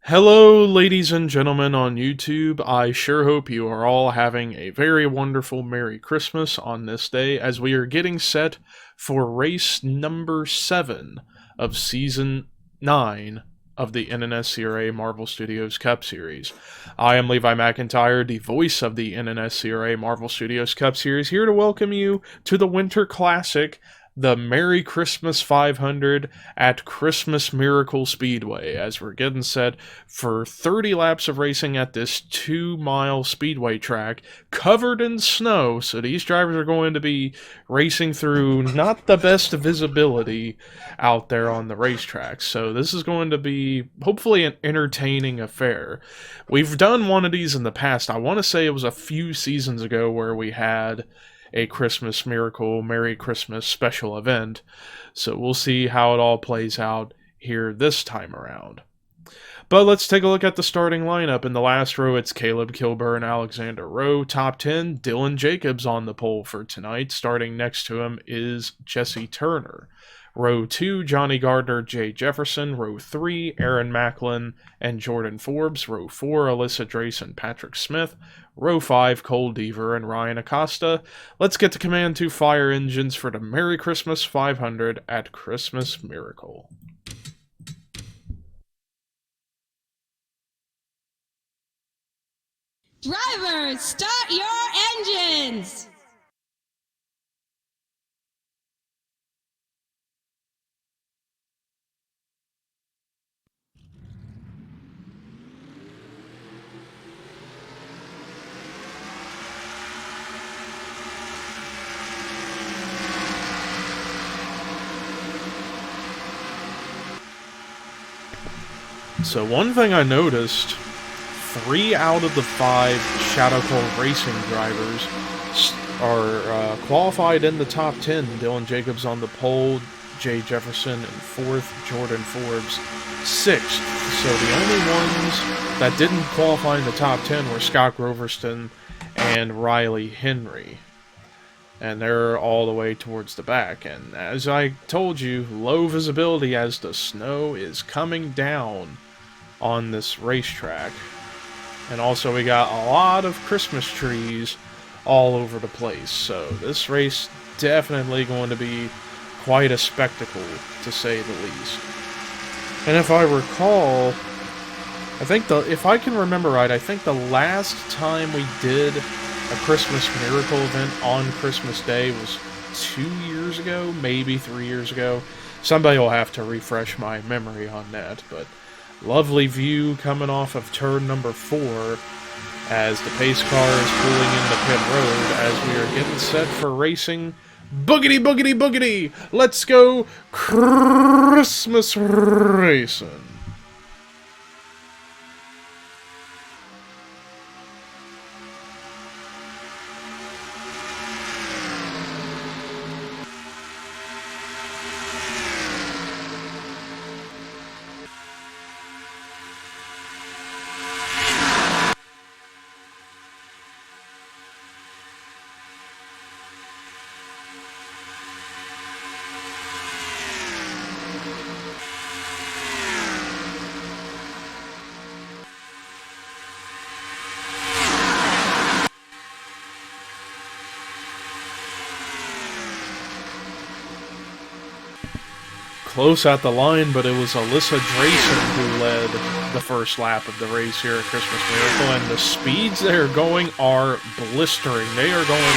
Hello, ladies and gentlemen on YouTube. I sure hope you are all having a very wonderful Merry Christmas on this day as we are getting set for race number 7 of Season 9 of the NNSCRA Marvel Studios Cup Series. I am Levi McIntyre, the voice of the NNSCRA Marvel Studios Cup Series, here to welcome you to the Winter Classic, the Merry Christmas 500 at Christmas Miracle Speedway, as we're getting set for 30 laps of racing at this 2-mile speedway track covered in snow. So these drivers are going to be racing through not the best visibility out there on the racetrack. So this is going to be hopefully an entertaining affair. We've done one of these in the past. I want to say it was a few seasons ago where we had a Christmas Miracle Merry Christmas special event, so we'll see how it all plays out here this time around. But let's take a look at the starting lineup. In the last row, it's Caleb Kilburn, Alexander Rowe. Top 10, Dylan Jacobs on the pole for tonight. Starting next to him is Jesse Turner. Row 2, Johnny Gardner, Jay Jefferson. Row 3, Aaron Macklin and Jordan Forbes. Row 4, Alyssa Drace and Patrick Smith. Row 5, Cole Deaver and Ryan Acosta. Let's get to Command 2 fire engines for the Merry Christmas 500 at Christmas Miracle. Drivers, start your engines! So one thing I noticed, 3 out of the 5 Shadow Cold Racing drivers are qualified in the top 10. Dylan Jacobs on the pole, Jay Jefferson in 4th, Jordan Forbes 6th. So the only ones that didn't qualify in the top 10 were Scott Groverston and Riley Henry. And they're all the way towards the back. And as I told you, low visibility as the snow is coming down on this racetrack. And also we got a lot of Christmas trees all over the place. So this race definitely going to be quite a spectacle, to say the least. And if I recall, if I can remember right, I think the last time we did a Christmas Miracle event on Christmas Day was 2 years ago, maybe 3 years ago. Somebody will have to refresh my memory on that, but lovely view coming off of turn number 4 as the pace car is pulling into pit road as we are getting set for racing. Boogity, boogity, boogity! Let's go Christmas racing! Close at the line, but it was Alyssa Drayson who led the first lap of the race here at Christmas Miracle, and the speeds they are going are blistering. They are going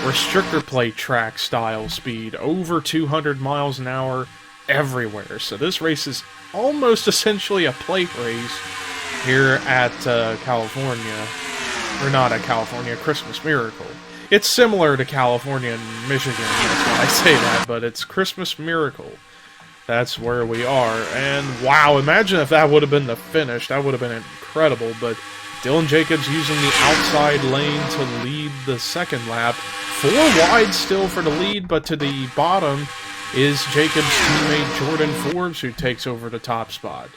restrictor plate track style speed, over 200 miles an hour everywhere. So this race is almost essentially a plate race here at California, or not at California, Christmas Miracle. It's similar to California and Michigan, that's why I say that, but it's Christmas Miracle. That's where we are, and wow, imagine if that would have been the finish. That would have been incredible, but Dylan Jacobs using the outside lane to lead the second lap. 4 wide still for the lead, but to the bottom is Jacobs' teammate Jordan Forbes, who takes over the top spot.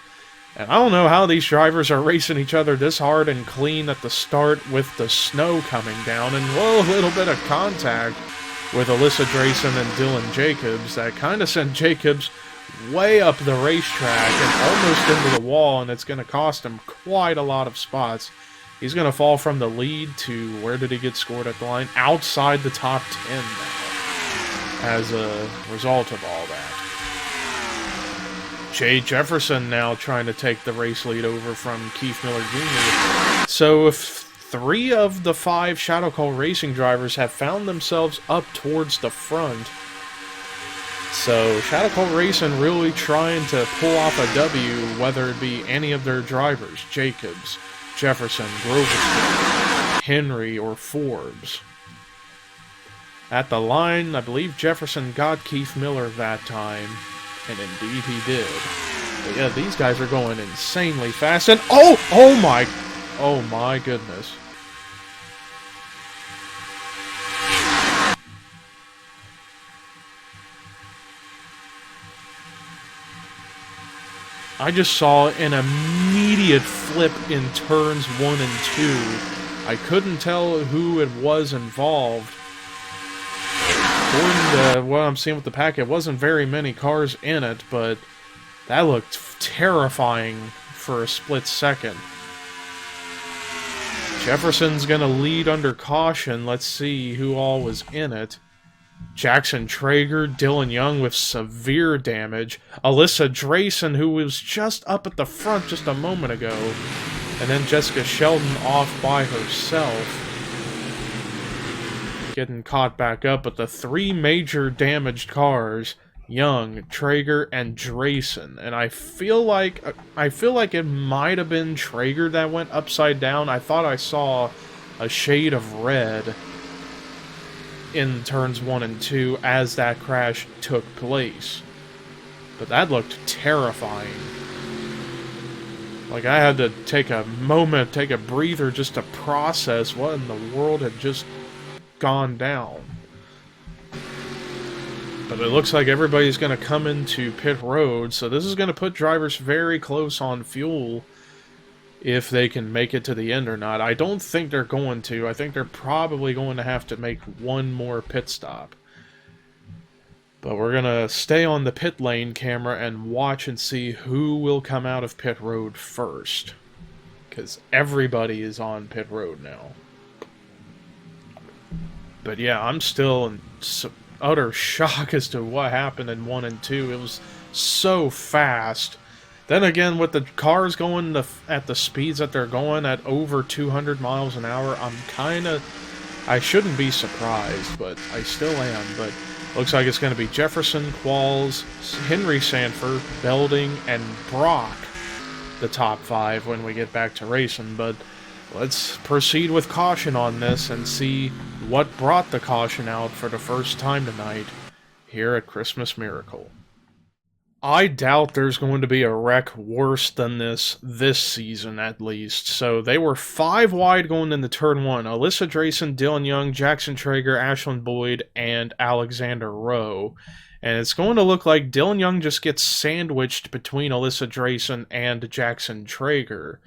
And I don't know how these drivers are racing each other this hard and clean at the start with the snow coming down, and whoa, a little bit of contact with Alyssa Drayson and Dylan Jacobs that kind of sent Jacobs way up the racetrack and almost into the wall, and it's going to cost him quite a lot of spots. He's going to fall from the lead to, where did he get scored at the line? Outside the top 10 now, as a result of all that. Jay Jefferson now trying to take the race lead over from Keith Miller Jr. So if 3 of the 5 Shadow Call Racing drivers have found themselves up towards the front, so Shadow Call Racing really trying to pull off a W, whether it be any of their drivers, Jacobs, Jefferson, Groverstein, Henry, or Forbes. At the line, I believe Jefferson got Keith Miller that time, and indeed he did. But yeah, these guys are going insanely fast, and oh my goodness. I just saw an immediate flip in turns 1 and 2. I couldn't tell who it was involved. According to what I'm seeing with the pack, it wasn't very many cars in it, but that looked terrifying for a split second. Jefferson's gonna lead under caution. Let's see who all was in it. Jackson Traeger, Dylan Young with severe damage, Alyssa Drayson, who was just up at the front just a moment ago, and then Jessica Sheldon off by herself, getting caught back up. But the 3 major damaged cars, Young, Traeger, and Drayson, and I feel like it might have been Traeger that went upside down. I thought I saw a shade of red in turns 1 and 2 as that crash took place. But that looked terrifying. Like, I had to take a moment, take a breather just to process what in the world had just gone down. But it looks like everybody's going to come into pit road, so this is going to put drivers very close on fuel if they can make it to the end or not. I don't think they're going to. I think they're probably going to have to make one more pit stop. But we're going to stay on the pit lane camera and watch and see who will come out of pit road first. Because everybody is on pit road now. But yeah, I'm still in utter shock as to what happened in 1 and 2. It was so fast. Then again, with the cars going at the speeds that they're going at over 200 miles an hour, I shouldn't be surprised, but I still am. But looks like it's going to be Jefferson, Qualls, Henry Sanford, Belding, and Brock, the top 5 when we get back to racing. But let's proceed with caution on this and see what brought the caution out for the first time tonight here at Christmas Miracle. I doubt there's going to be a wreck worse than this season, at least. So they were 5 wide going into turn 1. Alyssa Drayson, Dylan Young, Jackson Traeger, Ashlyn Boyd, and Alexander Rowe. And it's going to look like Dylan Young just gets sandwiched between Alyssa Drayson and Jackson Traeger.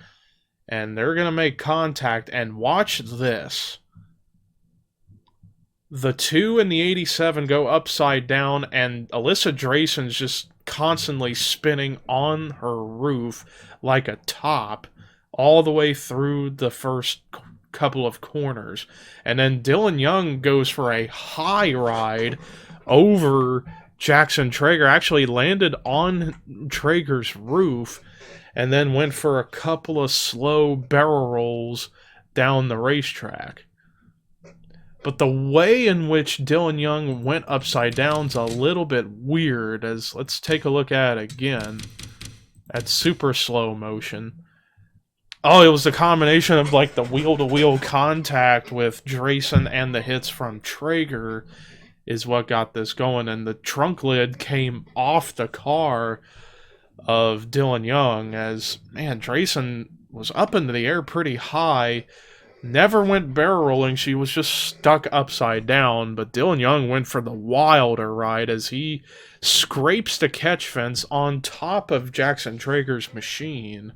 And they're going to make contact, and watch this. The 2 and the 87 go upside down, and Alyssa Drayson's just constantly spinning on her roof like a top all the way through the first couple of corners. And then Dylan Young goes for a high ride over Jackson Traeger, actually landed on Traeger's roof, and then went for a couple of slow barrel rolls down the racetrack. But the way in which Dylan Young went upside down is a little bit weird, as let's take a look at it again. At super slow motion. Oh, it was the combination of like the wheel-to-wheel contact with Drayson and the hits from Traeger is what got this going. And the trunk lid came off the car of Dylan Young, as, man, Drayson was up into the air pretty high. Never went barrel rolling, she was just stuck upside down, but Dylan Young went for the wilder ride as he scrapes the catch fence on top of Jackson Traeger's machine.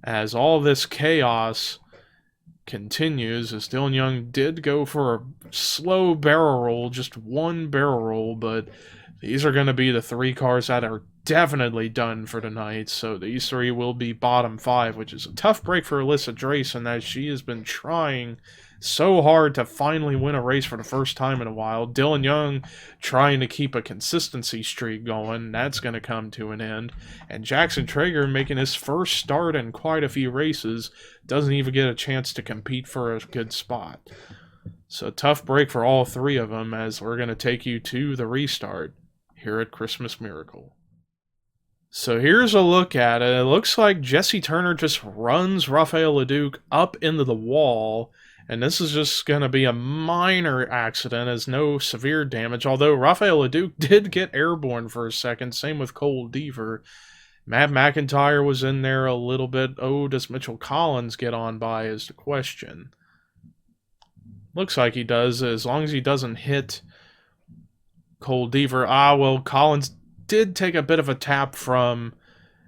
As all this chaos continues, as Dylan Young did go for a slow barrel roll, just one barrel roll, but These are going to be the 3 cars that are definitely done for tonight, so these 3 will be bottom 5, which is a tough break for Alyssa Drayson, as she has been trying so hard to finally win a race for the first time in a while. Dylan Young trying to keep a consistency streak going. That's going to come to an end. And Jackson Traeger making his first start in quite a few races. Doesn't even get a chance to compete for a good spot. So tough break for all 3 of them, as we're going to take you to the restart here at Christmas Miracle. So here's a look at it. It looks like Jesse Turner just runs Rafael Leduc up into the wall. And this is just going to be a minor accident, as no severe damage. Although Rafael Leduc did get airborne for a second. Same with Cole Deaver. Matt McIntyre was in there a little bit. Oh, does Mitchell Collins get on by is the question. Looks like he does, as long as he doesn't hit Cole Deaver. Well, Collins did take a bit of a tap from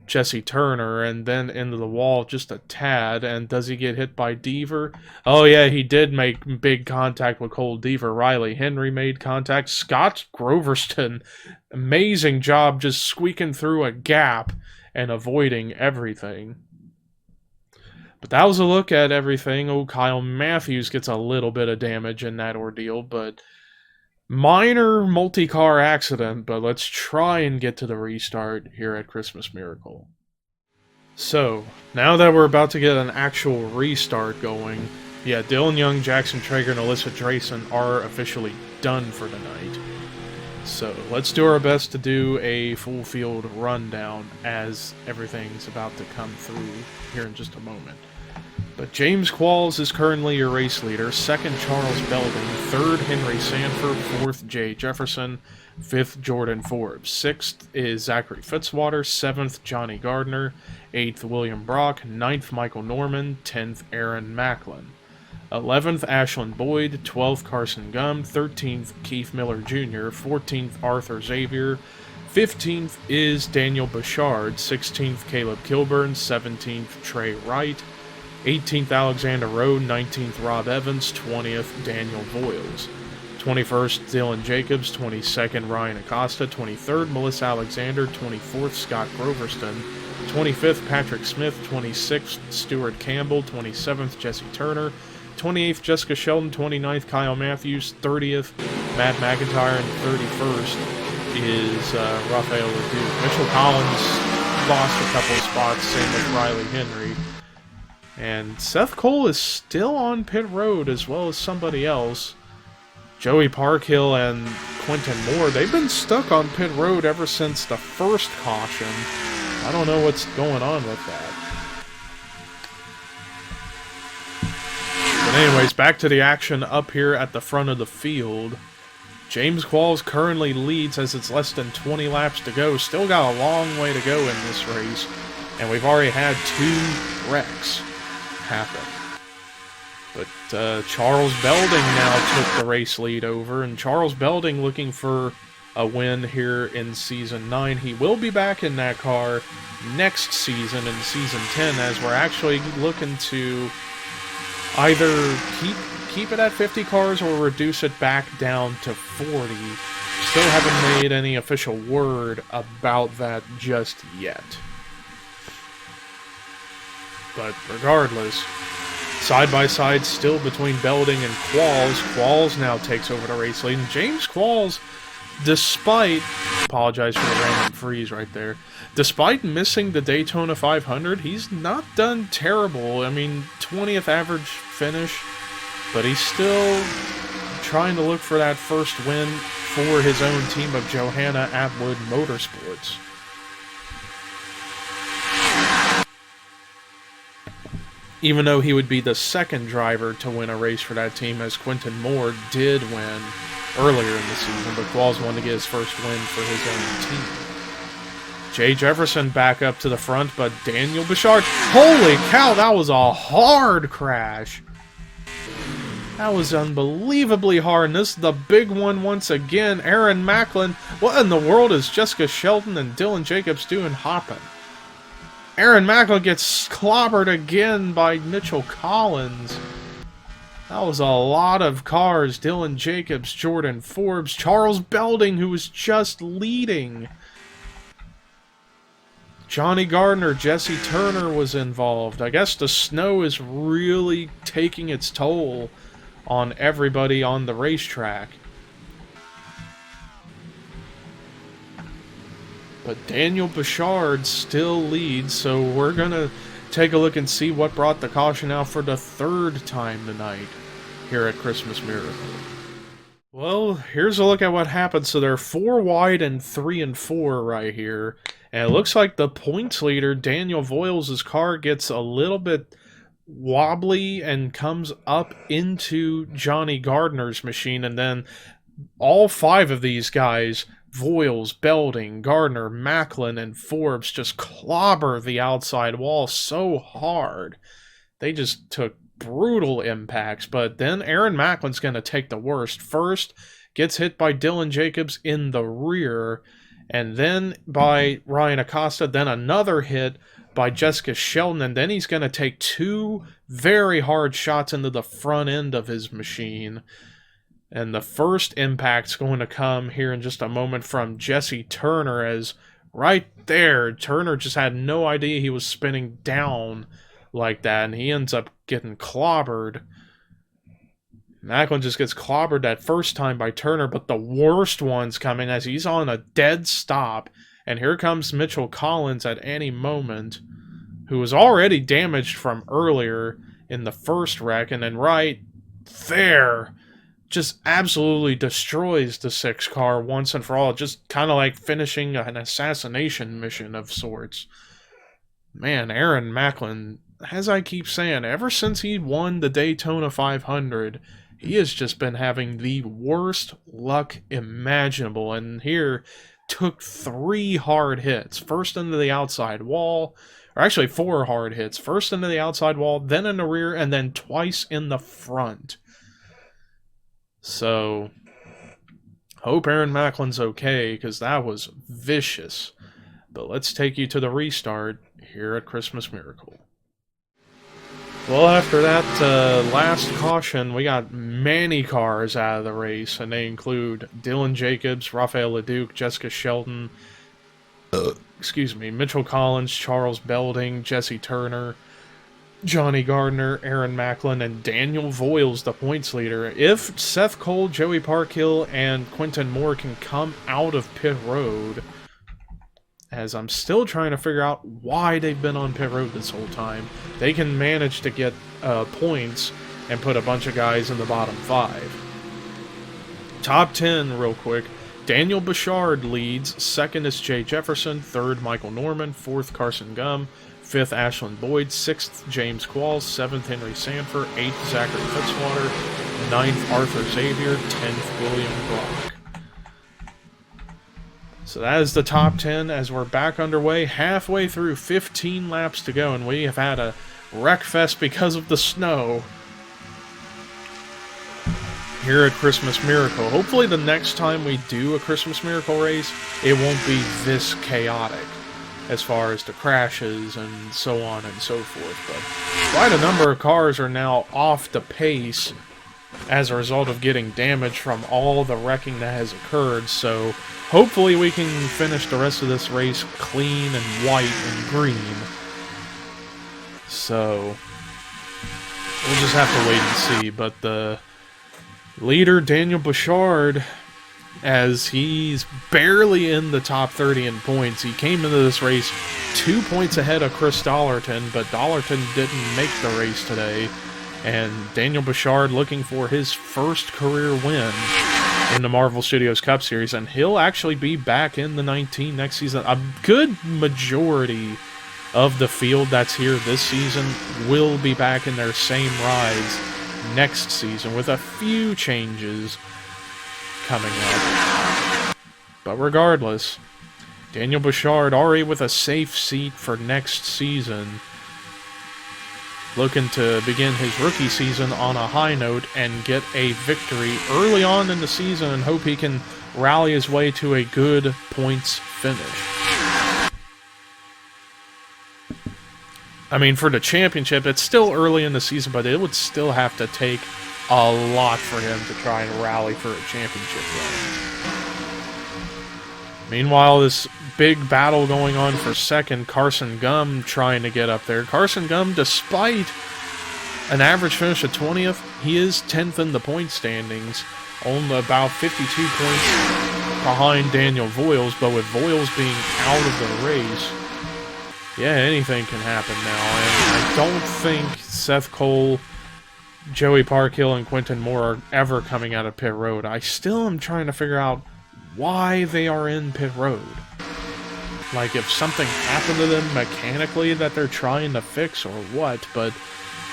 Jesse Turner and then into the wall just a tad. And does he get hit by Deaver? Oh yeah, he did make big contact with Cole Deaver. Riley Henry made contact. Scott Groverston, amazing job just squeaking through a gap and avoiding everything. But that was a look at everything. Oh, Kyle Matthews gets a little bit of damage in that ordeal, but minor multi-car accident. But let's try and get to the restart here at Christmas Miracle. So, now that we're about to get an actual restart going, yeah, Dylan Young, Jackson Traeger, and Alyssa Drayson are officially done for the night. So, let's do our best to do a full field rundown as everything's about to come through here in just a moment. But James Qualls is currently your race leader, second Charles Belding, third Henry Sanford, fourth Jay Jefferson, fifth Jordan Forbes, sixth is Zachary Fitzwater, seventh Johnny Gardner, eighth William Brock, ninth Michael Norman, 10th Aaron Macklin, 11th Ashland Boyd, 12th Carson Gum, 13th Keith Miller Jr., 14th Arthur Xavier, 15th is Daniel Bouchard, 16th Caleb Kilburn, 17th Trey Wright, 18th Alexander Rowe, 19th Rob Evans, 20th Daniel Voiles, 21st Dylan Jacobs, 22nd Ryan Acosta, 23rd Melissa Alexander, 24th Scott Groverston, 25th Patrick Smith, 26th Stuart Campbell, 27th Jesse Turner, 28th Jessica Sheldon, 29th Kyle Matthews, 30th Matt McIntyre, and 31st is Rafael Leduc. Mitchell Collins lost a couple of spots, same with Riley Henry. And Seth Cole is still on pit road, as well as somebody else. Joey Parkhill and Quentin Moore, they've been stuck on pit road ever since the first caution. I don't know what's going on with that. But anyways, back to the action up here at the front of the field. James Qualls currently leads as it's less than 20 laps to go. Still got a long way to go in this race. And we've already had 2 wrecks happen. But Charles Belding now took the race lead over, and Charles Belding looking for a win here in Season 9. He will be back in that car next season, in Season 10, as we're actually looking to either keep it at 50 cars or reduce it back down to 40. Still haven't made any official word about that just yet. But regardless, side by side still between Belding and Qualls. Qualls now takes over the race lead. And James Qualls, despite, apologize for the random freeze right there, despite missing the Daytona 500, he's not done terrible. I mean, 20th average finish, but he's still trying to look for that first win for his own team of Johanna Atwood Motorsports. Even though he would be the second driver to win a race for that team, as Quentin Moore did win earlier in the season, but Qualls wanted to get his first win for his own team. Jay Jefferson back up to the front, but Daniel Bouchard, holy cow, that was a hard crash. That was unbelievably hard, and this is the big one once again. Aaron Macklin, what in the world is Jessica Sheldon and Dylan Jacobs doing hopping? Aaron Macklin gets clobbered again by Mitchell Collins. That was a lot of cars. Dylan Jacobs, Jordan Forbes, Charles Belding, who was just leading. Johnny Gardner, Jesse Turner was involved. I guess the snow is really taking its toll on everybody on the racetrack. But Daniel Bouchard still leads, so we're going to take a look and see what brought the caution out for the third time tonight here at Christmas Miracle. Well, here's a look at what happened. So they're 4 wide and 3 and 4 right here. And it looks like the points leader, Daniel Voiles' car gets a little bit wobbly and comes up into Johnny Gardner's machine. And then all 5 of these guys, Voiles, Belding, Gardner, Macklin, and Forbes, just clobber the outside wall so hard. They just took brutal impacts. But then Aaron Macklin's going to take the worst. First, gets hit by Dylan Jacobs in the rear, and then by Ryan Acosta, then another hit by Jessica Sheldon, and then he's going to take 2 very hard shots into the front end of his machine. And the first impact's going to come here in just a moment from Jesse Turner, as right there, Turner just had no idea he was spinning down like that, and he ends up getting clobbered. Macklin just gets clobbered that first time by Turner, but the worst one's coming as he's on a dead stop. And here comes Mitchell Collins at any moment, who was already damaged from earlier in the first wreck. And then right there, just absolutely destroys the 6 car once and for all. Just kind of like finishing an assassination mission of sorts. Man, Aaron Macklin, as I keep saying, ever since he won the Daytona 500, he has just been having the worst luck imaginable, and here took 3 hard hits. First into the outside wall, or actually 4 hard hits. First into the outside wall, then in the rear, and then twice in the front. So, hope Aaron Macklin's okay, because that was vicious. But let's take you to the restart here at Christmas Miracle. Well, after that last caution, we got many cars out of the race, and they include Dylan Jacobs, Rafael Leduc, Jessica Sheldon, Mitchell Collins, Charles Belding, Jesse Turner, Johnny Gardner, Aaron Macklin, and Daniel Voiles, the points leader. If Seth Cole, Joey Parkhill, and Quentin Moore can come out of pit road, as I'm still trying to figure out why they've been on pit road this whole time, they can manage to get points and put a bunch of guys in the bottom 5. Top 10, real quick. Daniel Bouchard leads. 2nd is Jay Jefferson. 3rd, Michael Norman. 4th, Carson Gum. 5th, Ashland Boyd. 6th, James Qualls. 7th, Henry Sanford. 8th, Zachary Fitzwater. 9th, Arthur Xavier. 10th, William Brock. So that is the top 10 as we're back underway, halfway through, 15 laps to go, and we have had a wreck fest because of the snow here at Christmas Miracle. Hopefully the next time we do a Christmas Miracle race, it won't be this chaotic as far as the crashes and so on and so forth. But quite a number of cars are now off the pace as a result of getting damage from all the wrecking that has occurred, so hopefully we can finish the rest of this race clean and white and green. So we'll just have to wait and see. But the leader, Daniel Bouchard, as he's barely in the top 30 in points, he came into this race 2 points ahead of Chris Dollarton, but Dollarton didn't make the race today. And Daniel Bouchard looking for his first career win in the Marvel Studios Cup Series, and he'll actually be back in the 19 next season. A good majority of the field that's here this season will be back in their same rides next season, with a few changes coming up. But regardless, Daniel Bouchard already with a safe seat for next season, looking to begin his rookie season on a high note and get a victory early on in the season, and hope he can rally his way to a good points finish. I mean, for the championship, it's still early in the season, but it would still have to take a lot for him to try and rally for a championship run. Meanwhile, this big battle going on for second, Carson Gum trying to get up there. Carson Gum, despite an average finish of 20th, he is 10th in the point standings, only about 52 points behind Daniel Voiles, but with Voiles being out of the race, yeah, anything can happen now. And I don't think Seth Cole, Joey Parkhill, and Quentin Moore are ever coming out of pit road. I still am trying to figure out why they are in pit road. Like, if something happened to them mechanically that they're trying to fix or what, but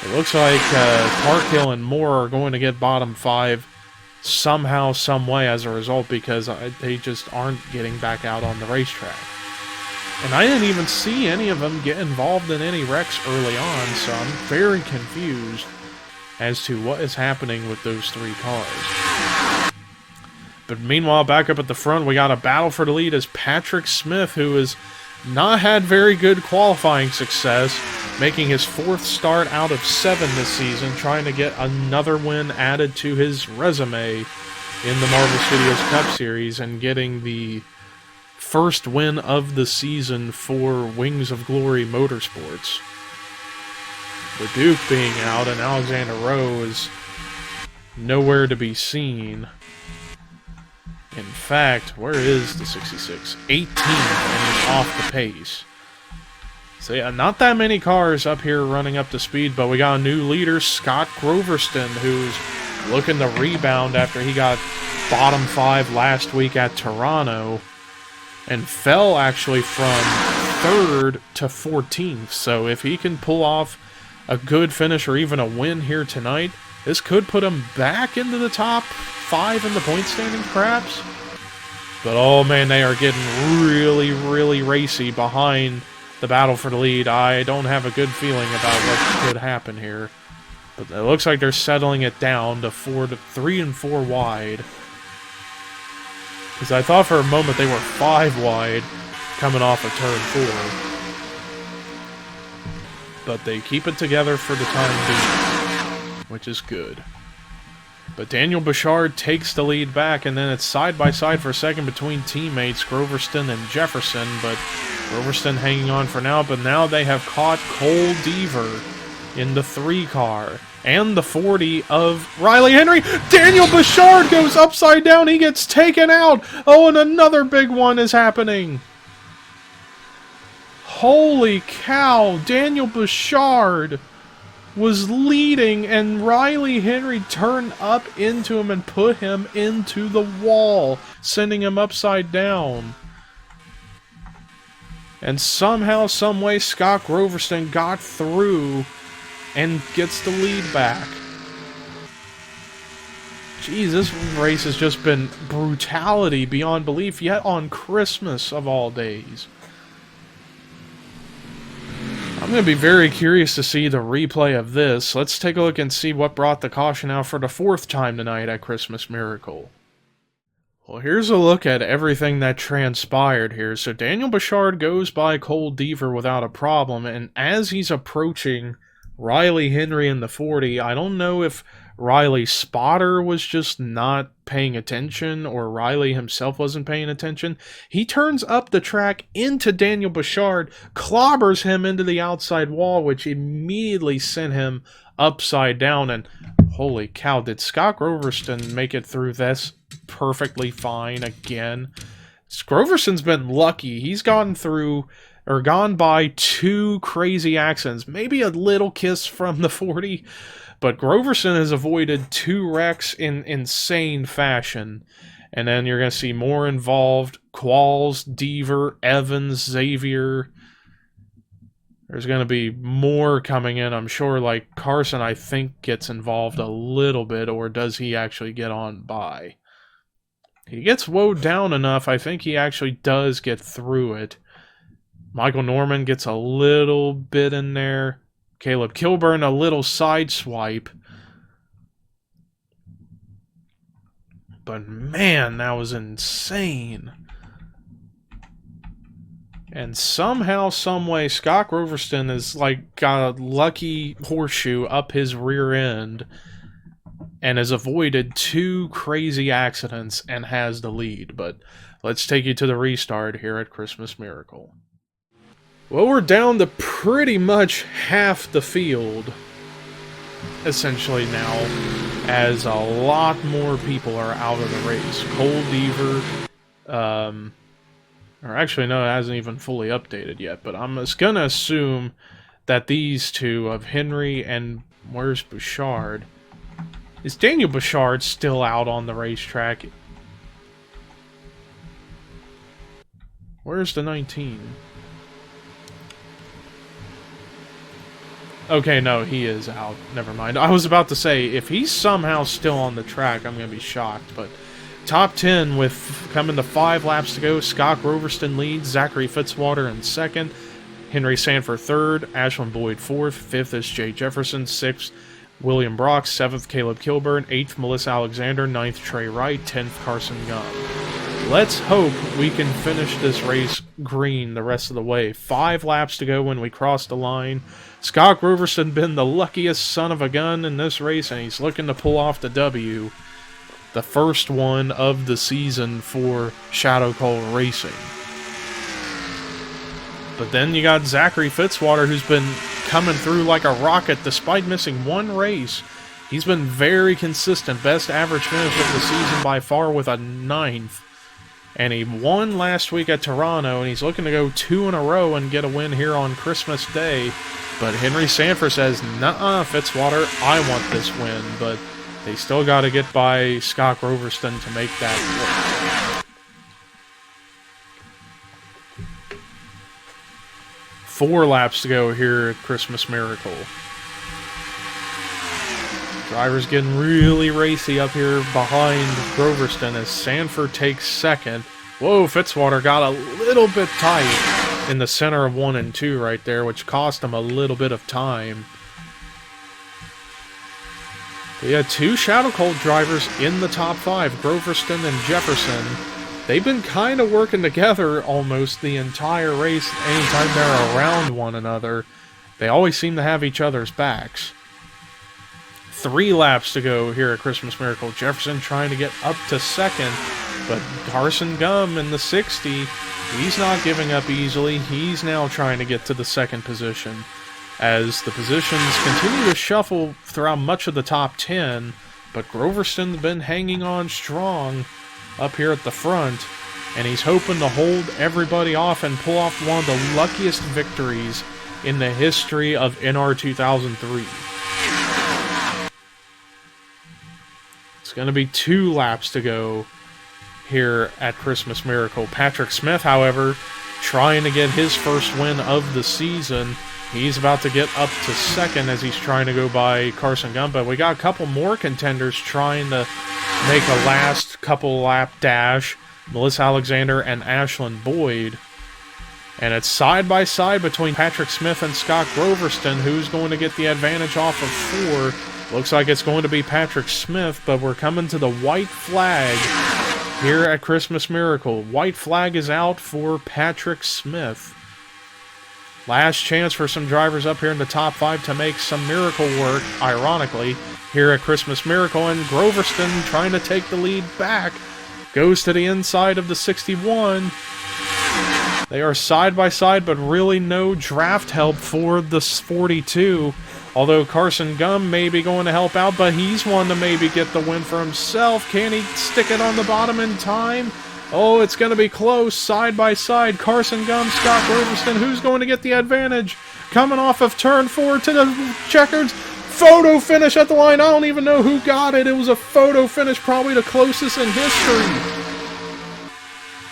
it looks like Parkhill and Moore are going to get bottom 5 somehow, some way as a result, because they just aren't getting back out on the racetrack. And I didn't even see any of them get involved in any wrecks early on, so I'm very confused as to what is happening with those 3 cars. But meanwhile, back up at the front, we got a battle for the lead as Patrick Smith, who has not had very good qualifying success, making his 4th start out of 7 this season, trying to get another win added to his resume in the Marvel Studios Cup Series, and getting the first win of the season for Wings of Glory Motorsports. The Duke being out, and Alexander Rowe is nowhere to be seen. In fact, where is the 66? 18, and he's off the pace. So yeah, not that many cars up here running up to speed, but we got a new leader, Scott Groverston, who's looking to rebound after he got bottom 5 last week at Toronto, and fell actually from 3rd to 14th. So if he can pull off a good finish or even a win here tonight, this could put him back into the top 5 in the point standings, perhaps. But oh man, they are getting really, really racy behind the battle for the lead. I don't have a good feeling about what could happen here. But it looks like they're settling it down to 3 and 4 wide. Because I thought for a moment they were 5 wide coming off of turn 4. But they keep it together for the time being, which is good. But Daniel Bouchard takes the lead back, and then it's side by side for second between teammates Groverston and Jefferson, but Groverston hanging on for now. But now they have caught Cole Deaver in the 3 car and the 40 of Riley Henry. Daniel Bouchard goes upside down. He gets taken out. Oh, and another big one is happening. Holy cow. Daniel Bouchard was leading, and Riley Henry turned up into him and put him into the wall, sending him upside down. And somehow, someway, Scott Groverston got through and gets the lead back. Jeez, this race has just been brutality beyond belief, yet on Christmas of all days. I'm going to be very curious to see the replay of this. Let's take a look and see what brought the caution out for the 4th time tonight at Christmas Miracle. Well, here's a look at everything that transpired here. So Daniel Bouchard goes by Cole Deaver without a problem, and as he's approaching Riley Henry in the 40, I don't know if Riley's spotter was just not paying attention or Riley himself wasn't paying attention. He turns up the track into Daniel Bouchard, clobbers him into the outside wall, which immediately sent him upside down. And holy cow, did Scott Groverston make it through this perfectly fine again? Groverston's been lucky. He's gone by 2 crazy accidents. Maybe a little kiss from the 40, but Groverston has avoided 2 wrecks in insane fashion. And then you're going to see more involved. Qualls, Deaver, Evans, Xavier. There's going to be more coming in, I'm sure. Like Carson, I think, gets involved a little bit, or does he actually get on by? He gets woed down enough. I think he actually does get through it. Michael Norman gets a little bit in there. Caleb Kilburn, a little side swipe. But man, that was insane. And somehow, someway, Scott Groverston has like got a lucky horseshoe up his rear end and has avoided 2 crazy accidents and has the lead. But let's take you to the restart here at Christmas Miracle. Well, we're down to pretty much half the field, essentially now, as a lot more people are out of the race. Cole Deaver, or actually, no, it hasn't even fully updated yet, but I'm just gonna assume that these two of Henry and where's Bouchard? Is Daniel Bouchard still out on the racetrack? Where's the 19? Okay, no, he is out. Never mind. I was about to say, if he's somehow still on the track, I'm going to be shocked. But top 10 with coming to 5 laps to go. Scott Roverston leads. Zachary Fitzwater in second. Henry Sanford third. Ashland Boyd fourth. Fifth is Jay Jefferson. Sixth, William Brock. Seventh, Caleb Kilburn. Eighth, Melissa Alexander. Ninth, Trey Wright. 10th, Carson Gum. Let's hope we can finish this race green the rest of the way. 5 laps to go when we cross the line. Scott Roverston been the luckiest son of a gun in this race, and he's looking to pull off the W. The first one of the season for Shadow Call Racing. But then you got Zachary Fitzwater, who's been coming through like a rocket despite missing 1 race. He's been very consistent. Best average finish of the season by far with a 9th. And he won last week at Toronto, and he's looking to go 2 in a row and get a win here on Christmas Day. But Henry Sanford says, "Nuh-uh, Fitzwater, I want this win." But they still got to get by Scott Roverston to make that work. 4 laps to go here at Christmas Miracle. Drivers getting really racy up here behind Roverston as Sanford takes second. Whoa, Fitzwater got a little bit tight in the center of 1 and 2 right there, which cost him a little bit of time. But yeah, 2 Shadow Cold drivers in the top 5, Groverston and Jefferson. They've been kind of working together almost the entire race. Anytime they're around one another, they always seem to have each other's backs. 3 laps to go here at Christmas Miracle. Jefferson trying to get up to second, but Carson Gum in the 60, he's not giving up easily. He's now trying to get to the second position as the positions continue to shuffle throughout much of the top 10, but Groverston's been hanging on strong up here at the front, and he's hoping to hold everybody off and pull off one of the luckiest victories in the history of NR 2003. It's going to be 2 laps to go here at Christmas Miracle. Patrick Smith, however, trying to get his first win of the season. He's about to get up to second as he's trying to go by Carson Gum. But we got a couple more contenders trying to make a last couple lap dash. Melissa Alexander and Ashland Boyd. And it's side by side between Patrick Smith and Scott Groverston. Who's going to get the advantage off of 4? Looks like it's going to be Patrick Smith, but we're coming to the white flag here at Christmas Miracle. White flag is out for Patrick Smith. Last chance for some drivers up here in the top 5 to make some miracle work, ironically, here at Christmas Miracle. And Groverston trying to take the lead back. Goes to the inside of the 61. They are side by side, but really no draft help for the 42. Although Carson Gum may be going to help out, but he's one to maybe get the win for himself. Can he stick it on the bottom in time? Oh, it's going to be close, side by side. Carson Gum, Scott Roverston, who's going to get the advantage? Coming off of turn 4 to the checkers. Photo finish at the line. I don't even know who got it. It was a photo finish, probably the closest in history.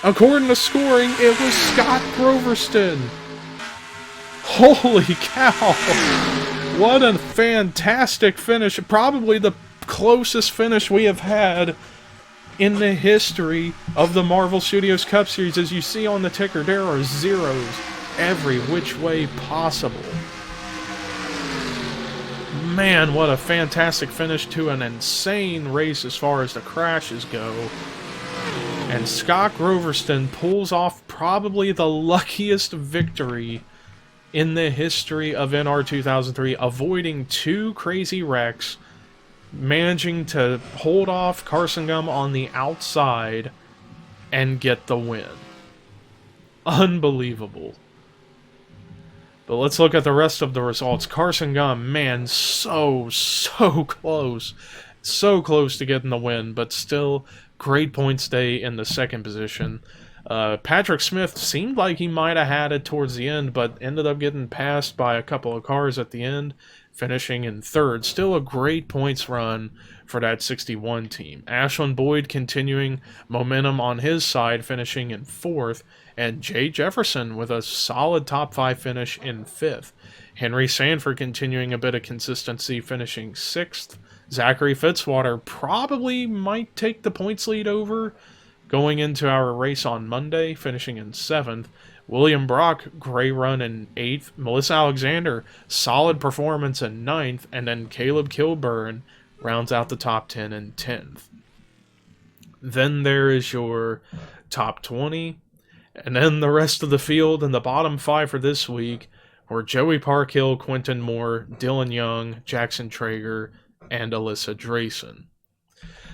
According to scoring, it was Scott Groverston. Holy cow. What a fantastic finish. Probably the closest finish we have had in the history of the Marvel Studios Cup Series. As you see on the ticker, there are zeros every which way possible. Man, what a fantastic finish to an insane race as far as the crashes go. And Scott Groverston pulls off probably the luckiest victory in the history of NR 2003, avoiding 2 crazy wrecks, managing to hold off Carson Gum on the outside and get the win. Unbelievable. But let's look at the rest of the results. Carson Gum, man, so close. So close to getting the win, but still great points day in the second position. Patrick Smith seemed like he might have had it towards the end, but ended up getting passed by a couple of cars at the end, finishing in third. Still a great points run for that 61 team. Ashland Boyd continuing momentum on his side, finishing in fourth, and Jay Jefferson with a solid top 5 finish in fifth. Henry Sanford continuing a bit of consistency, finishing sixth. Zachary Fitzwater probably might take the points lead over going into our race on Monday, finishing in seventh. William Brock, great run in eighth. Melissa Alexander, solid performance in ninth. And then Caleb Kilburn rounds out the top 10 in 10th. Then there is your top 20. And then the rest of the field and the bottom 5 for this week were Joey Parkhill, Quentin Moore, Dylan Young, Jackson Traeger, and Alyssa Drayson.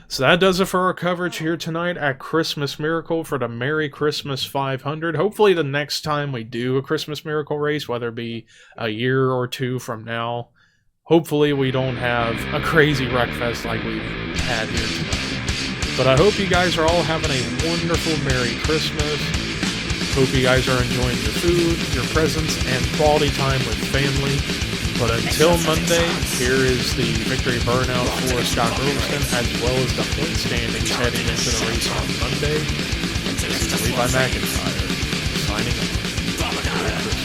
So that does it for our coverage here tonight at Christmas Miracle for the Merry Christmas 500. Hopefully the next time we do a Christmas Miracle race, whether it be a year or two from now, hopefully we don't have a crazy wreck fest like we've had here tonight. But I hope you guys are all having a wonderful Merry Christmas. Hope you guys are enjoying your food, your presents, and quality time with family. But until Monday, here is the victory burnout for Scott Robertson, as well as the point standings heading into the race on Monday. This is Levi McIntyre, signing off.